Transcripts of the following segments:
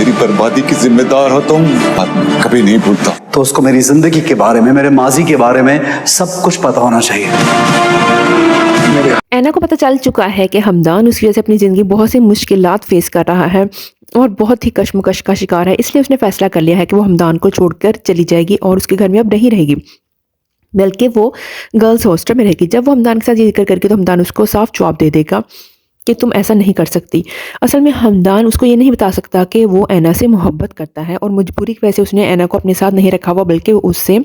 मेरी बर्बादी की जिम्मेदार हो तुम, कभी नहीं भूलता। तो उसको मेरी जिंदगी के बारे में, मेरे माजी के बारे में सब कुछ पता होना चाहिए। ऐना को पता चल चुका है कि हमदान उसकी वजह से अपनी ज़िंदगी बहुत सी मुश्किलात फेस कर रहा है और बहुत ही कशमकश का शिकार है। इसलिए उसने फैसला कर लिया है कि वो हमदान को छोड़कर चली जाएगी और उसके घर में अब नहीं रहेगी, बल्कि वो गर्ल्स हॉस्टल में रहेगी। जब वो हमदान के साथ ये जिक्र करके तो हमदान उसको साफ जवाब दे देगा कि तुम ऐसा नहीं कर सकती। असल में हमदान उसको ये नहीं बता सकता कि वो ऐना से मोहब्बत करता है और मजबूरी की वजह से उसने ऐना को अपने साथ नहीं रखा हुआ, बल्कि वो उससे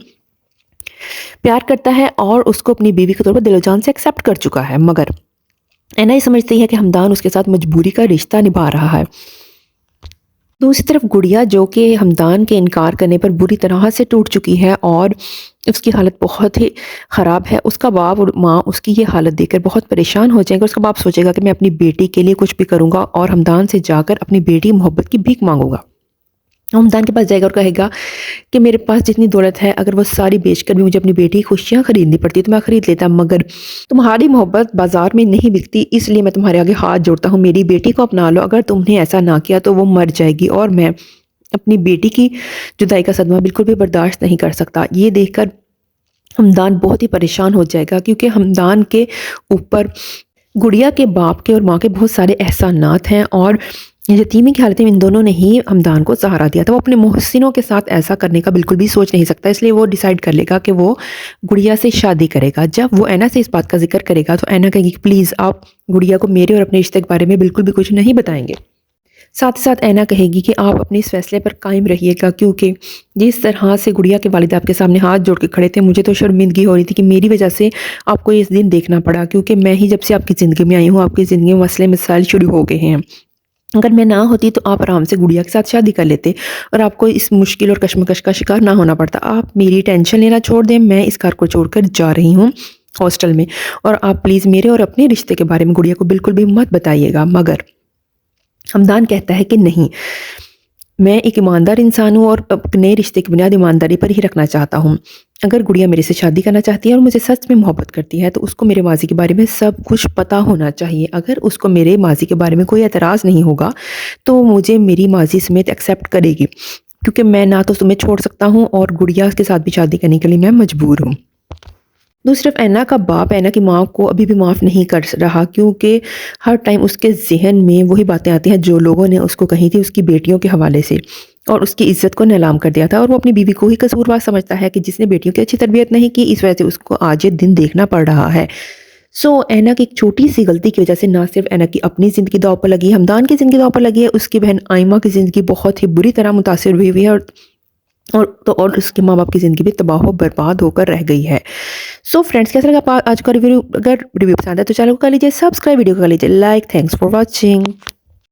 प्यार करता है और उसको अपनी बीवी के तौर पर दिलो जान से एक्सेप्ट कर चुका है। मगर ऐना ये समझती है कि हमदान उसके साथ मजबूरी का रिश्ता निभा रहा है। दूसरी तरफ गुड़िया, जो कि हमदान के इनकार करने पर बुरी तरह से टूट चुकी है और उसकी हालत बहुत ही ख़राब है, उसका बाप और माँ उसकी ये हालत देखकर बहुत परेशान हो जाएंगे। उसका बाप सोचेगा कि मैं अपनी बेटी के लिए कुछ भी करूँगा और हमदान से जाकर अपनी बेटी मोहब्बत की भीख मांगूंगा। हमदान के पास जाएगा और कहेगा कि मेरे पास जितनी दौलत है, अगर वो सारी बेचकर भी मुझे अपनी बेटी की खुशियाँ खरीदनी पड़ती तो मैं ख़रीद लेता, मगर तुम्हारी मोहब्बत बाज़ार में नहीं बिकती, इसलिए मैं तुम्हारे आगे हाथ जोड़ता हूँ, मेरी बेटी को अपना लो। अगर तुमने ऐसा ना किया तो वो मर जाएगी और मैं अपनी बेटी की जुदाई का सदमा बिल्कुल भी बर्दाश्त नहीं कर सकता। ये देखकर हमदान बहुत ही परेशान हो जाएगा, क्योंकि हमदान के ऊपर गुड़िया के बाप के और माँ के बहुत सारे एहसानात हैं और यतीमी की हालत में इन दोनों ने ही हमदान को सहारा दिया था। वो अपने मोहसिनों के साथ ऐसा करने का बिल्कुल भी सोच नहीं सकता, इसलिए वो डिसाइड कर लेगा कि वो गुड़िया से शादी करेगा। जब वो ऐना से इस बात का जिक्र करेगा तो ऐना कहेगी कि प्लीज़ आप गुड़िया को मेरे और अपने रिश्ते के बारे में बिल्कुल भी कुछ नहीं बताएंगे। साथ ही साथ ऐना कहेगी कि आप अपने इस फैसले पर कायम रहिएगा, क्योंकि जिस तरह से गुड़िया के वालिद आपके सामने हाथ जोड़ के खड़े थे, मुझे तो शर्मिंदगी हो रही थी कि मेरी वजह से आपको इस दिन देखना पड़ा, क्योंकि मैं ही जब से आपकी ज़िंदगी में आई हूँ आपकी ज़िंदगी में मसले मसाइल शुरू हो गए हैं। अगर मैं ना होती तो आप आराम से गुड़िया के साथ शादी कर लेते और आपको इस मुश्किल और कशमकश का शिकार ना होना पड़ता। आप मेरी टेंशन लेना छोड़ दें, मैं इस घर को छोड़कर जा रही हूँ हॉस्टल में, और आप प्लीज़ मेरे और अपने रिश्ते के बारे में गुड़िया को बिल्कुल भी मत बताइएगा। मगर हमदान कहता है कि नहीं, मैं एक ईमानदार इंसान हूँ और अपने रिश्ते की बुनियाद ईमानदारी पर ही रखना चाहता हूँ। अगर गुड़िया मेरे से शादी करना चाहती है और मुझे सच में मोहब्बत करती है तो उसको मेरे माजी के बारे में सब कुछ पता होना चाहिए। अगर उसको मेरे माजी के बारे में कोई एतराज़ नहीं होगा तो मुझे मेरी माजी समेत एक्सेप्ट करेगी, क्योंकि मैं ना तो तुम्हें छोड़ सकता हूँ और गुड़िया के साथ भी शादी करने के लिए मैं मजबूर हूँ। दूसरी तरफ ऐना का बाप ऐना की माँ को अभी भी माफ़ नहीं कर रहा, क्योंकि हर टाइम उसके जहन में वही बातें आती हैं जो लोगों ने उसको कही थी उसकी बेटियों के हवाले से, और उसकी इज्जत को नीलाम कर दिया था। और वो अपनी बीवी को ही कसूरवार समझता है कि जिसने बेटियों की अच्छी तरबियत नहीं की, इस वजह से उसको आज ये दिन देखना पड़ रहा है। सो ऐना की एक छोटी सी गलती की वजह से ना सिर्फ ऐना की अपनी ज़िंदगी दांव पर लगी, हमदान की ज़िंदगी दांव पर लगी है, उसकी बहन आइमा की ज़िंदगी बहुत ही बुरी तरह मुतासिर हुई है और उसके माँ बाप की ज़िंदगी भी तबाह बर्बाद होकर रह गई है। सो फ्रेंड्स, कैसा लगा आज का रिव्यू? अगर रिव्यू पसंद है तो चैनल को कर लीजिए सब्सक्राइब, वीडियो को कर लीजिए लाइक। Thanks for watching.